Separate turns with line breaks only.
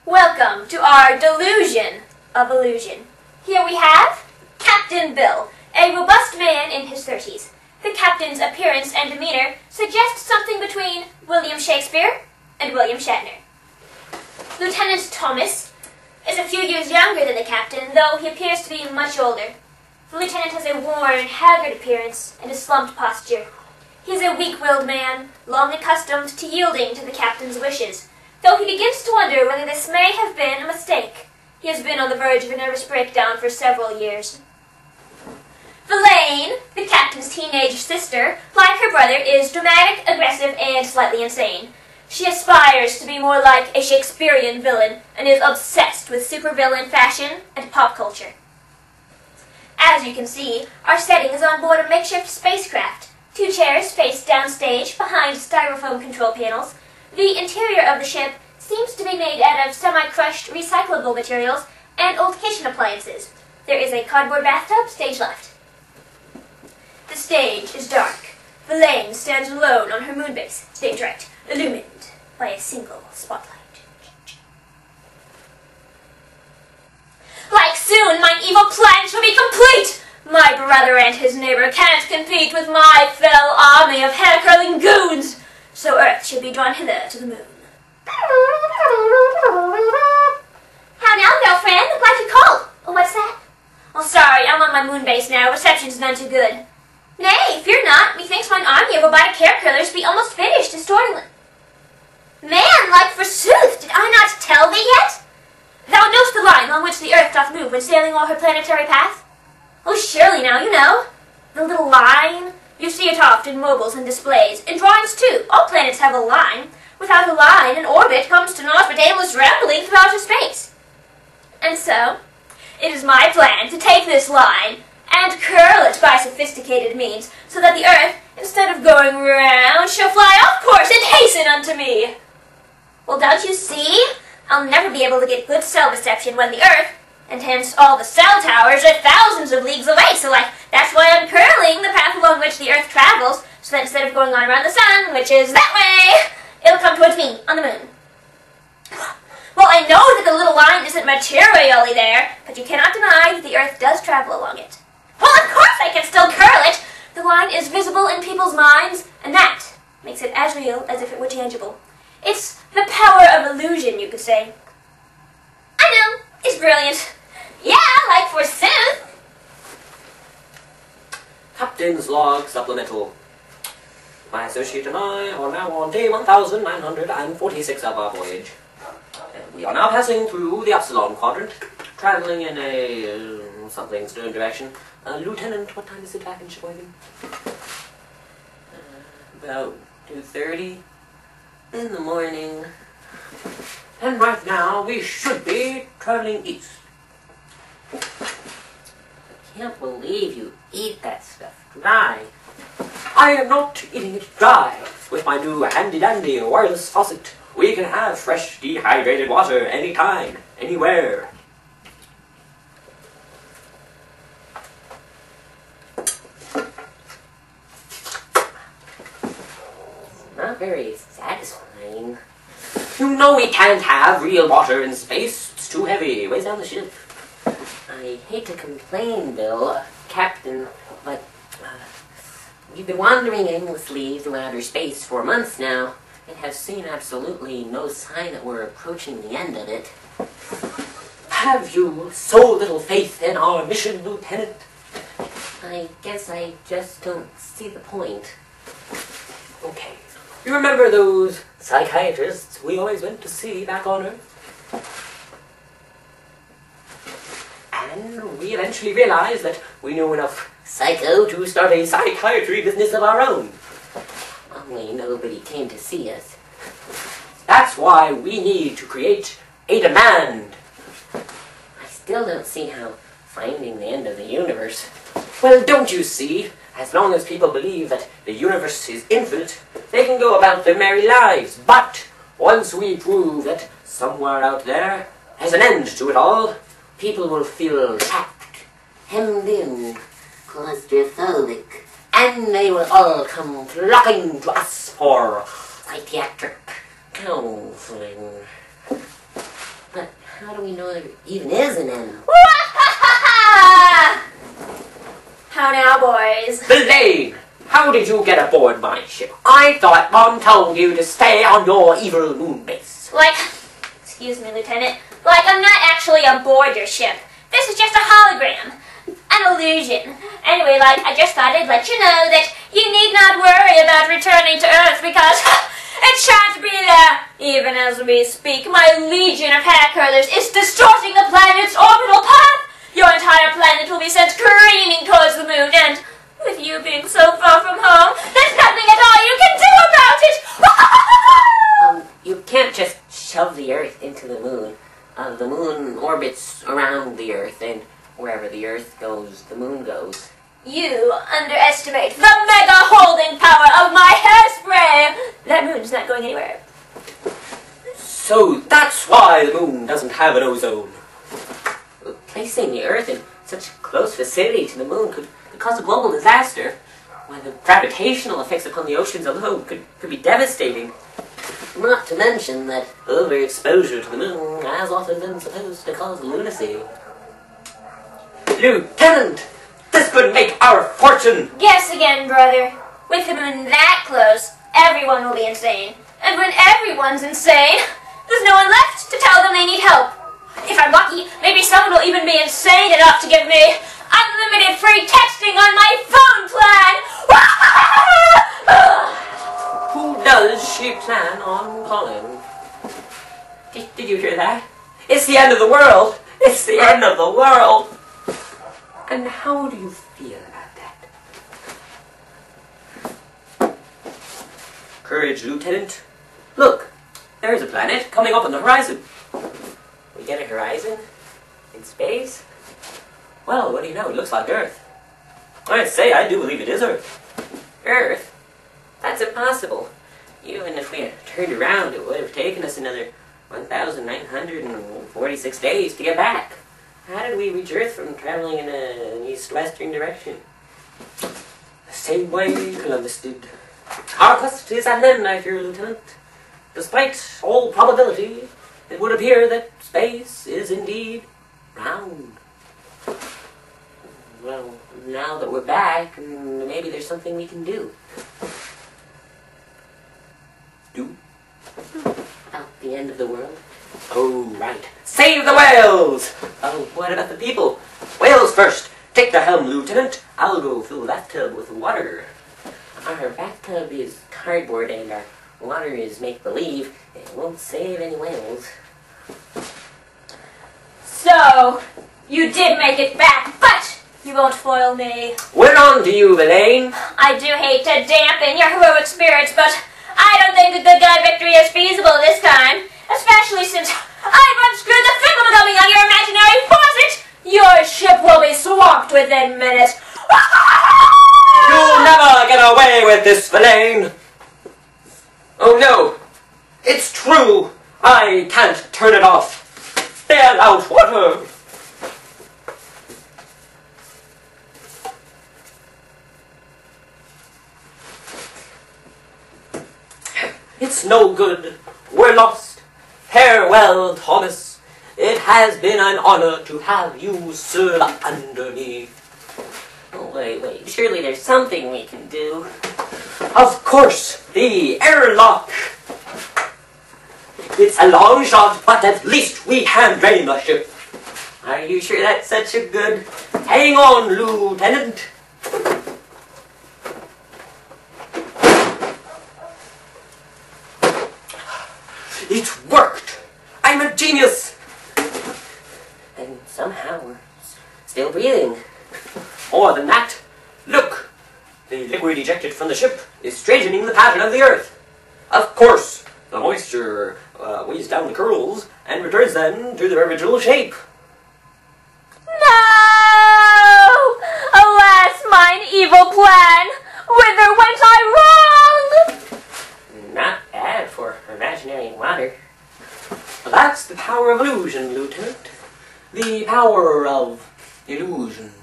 Welcome to our Delusion of Illusion. Here we have Captain Bill, a robust man in his 30s. The captain's appearance and demeanor suggest something between William Shakespeare and William Shatner. Lieutenant Thomas is a few years younger than the captain, though he appears to be much older. The lieutenant has a worn, haggard appearance and a slumped posture. He is a weak-willed man, long accustomed to yielding to the captain's wishes, though he begins to wonder whether this may have been a mistake. He has been on the verge of a nervous breakdown for several years. Verlaine, the captain's teenage sister, like her brother, is dramatic, aggressive, and slightly insane. She aspires to be more like a Shakespearean villain and is obsessed with supervillain fashion and pop culture. As you can see, our setting is on board a makeshift spacecraft. 2 chairs face downstage behind styrofoam control panels. The interior of the ship seems to be made out of semi-crushed recyclable materials and old kitchen appliances. There is a cardboard bathtub stage left. The stage is dark. Verlaine stands alone on her moon base, stage right, illumined by a single spotlight. Like soon, my evil plan shall be complete! My brother and his neighbor can't compete with my fell army of hair-curling goons! So Earth should be drawn hither to the moon. How now, girlfriend? Glad you called. Oh, what's that? Oh, sorry, I'm on my moon base now. Reception's none too good. Nay, fear not. Methinks mine army of robotic hair-curlers be almost finished distorting... Man, like forsooth, did I not tell thee yet? Thou knowst the line on which the Earth doth move when sailing o'er her planetary path? Oh, surely now, you know. The little line. You see it oft in mobiles and displays. In drawings, too. All planets have a line. Without a line, an orbit comes to naught but aimless rambling through outer space. And so, it is my plan to take this line and curl it by sophisticated means, so that the Earth, instead of going round, shall fly off course and hasten unto me. Well, don't you see? I'll never be able to get good cell reception when the Earth, and hence all the cell towers, are thousands of leagues away, so that's why I'm curling the path along which the Earth travels, so that instead of going on around the sun, which is that way, it'll come towards me, on the moon. Well, I know that the little line isn't materially there, but you cannot deny that the Earth does travel along it. Well, of course I can still curl it! The line is visible in people's minds, and that makes it as real as if it were tangible. It's the power of illusion, you could say. I know, it's brilliant. Yeah, like forsooth.
Captain's log supplemental. My associate and I are now on day 1946 of our voyage. We are now passing through the Epsilon quadrant, traveling in a something stern direction. Lieutenant, what time is it back in Sheboygan? About 2:30 in the morning. And right now we should be traveling east. I can't believe you eat that stuff dry. I am not eating it dry. With my new handy-dandy wireless faucet, we can have fresh, dehydrated water anytime, anywhere. Not very satisfying. You know we can't have real water in space. It's too heavy. It weighs down the ship. I hate to complain, Bill, Captain, but we've been wandering aimlessly through outer space for months now and have seen absolutely no sign that we're approaching the end of it. Have you so little faith in our mission, Lieutenant? I guess I just don't see the point. Okay. You remember those psychiatrists we always went to see back on Earth? And we eventually realized that we knew enough psycho to start a psychiatry business of our own. Only nobody came to see us. That's why we need to create a demand. I still don't see how finding the end of the universe... Well, don't you see? As long as people believe that the universe is infinite, they can go about their merry lives. But once we prove that somewhere out there has an end to it all, people will feel trapped, hemmed in, claustrophobic, and they will all come flocking to us for psychiatric counseling. But how do we know there even is an end?
How now, boys?
Elaine! How did you get aboard my ship? I thought Mom told you to stay on your evil moon base.
Like, excuse me, Lieutenant, like I'm not actually aboard your ship. This is just a hologram. An illusion. Anyway, like, I just thought I'd let you know that you need not worry about returning to Earth because it shan't be there. Even as we speak, my legion of hair curlers is distorting the planet's orbital path. Your entire planet will be sent careening towards the moon, and with you being so far from home, there's nothing at all you can do about it!
You can't just shove the Earth into the moon. The moon orbits around the Earth, and wherever the Earth goes, the moon goes.
You underestimate the mega holding power of my hairspray! That moon's not going anywhere.
So that's why the moon doesn't have an ozone. Placing the Earth in such close vicinity to the moon could cause a global disaster, while the gravitational effects upon the oceans alone could be devastating. Not to mention that overexposure to the moon has often been supposed to cause lunacy. Lieutenant! This could make our fortune!
Guess again, brother. With the moon that close, everyone will be insane. And when everyone's insane, there's no one left to tell them they need help. If I'm lucky, maybe someone will even be insane enough to give me unlimited free texting on my phone plan!
Who does she plan on calling? Did you hear that? It's the end of the world! It's the end of the world! And how do you feel about that? Courage, Lieutenant. Look, there's a planet coming up on the horizon. We get a horizon? In space? Well, what do you know? It looks like Earth. I say, I do believe it is Earth. Earth? That's impossible. Even if we had turned around, it would have taken us another 1,946 days to get back. How did we reach Earth from traveling in an east-western direction? The same way Columbus did. Our quest is at an end, I fear, Lieutenant. Despite all probability, it would appear that space is indeed round. Well, now that we're back, maybe there's something we can do. Do? About the end of the world? Oh, right. Save the whales! Oh, what about the people? Whales first! Take the helm, Lieutenant. I'll go fill that tub with water. Our bathtub is cardboard and our water is make-believe. It won't save any whales.
So, you did make it back, but you won't foil me.
We're on to you, Elaine.
I do hate to dampen your heroic spirits, but I don't think a good guy victory is feasible this time. Especially since I've unscrewed the thingamagumming on your imaginary faucet. Your ship will be swamped within minutes.
You'll never get away with this, Elaine. Oh no, it's true. I can't turn it off. Bail out water. It's no good. We're lost. Farewell, Thomas. It has been an honor to have you serve under me. Oh, wait. Surely there's something we can do. Of course, the airlock. It's a long shot, but at least we can drain the ship. Are you sure that's such a good... Hang on, Lieutenant. It worked! I'm a genius! And somehow we're still breathing. More than that, look! The liquid ejected from the ship is straightening the pattern of the Earth. Of course, the moisture weighs down the curls and returns them to their original shape.
No! Alas, mine evil plan! Whither went I wrong?
Not bad for imaginary water. That's the power of illusion, Lieutenant. The power of illusion.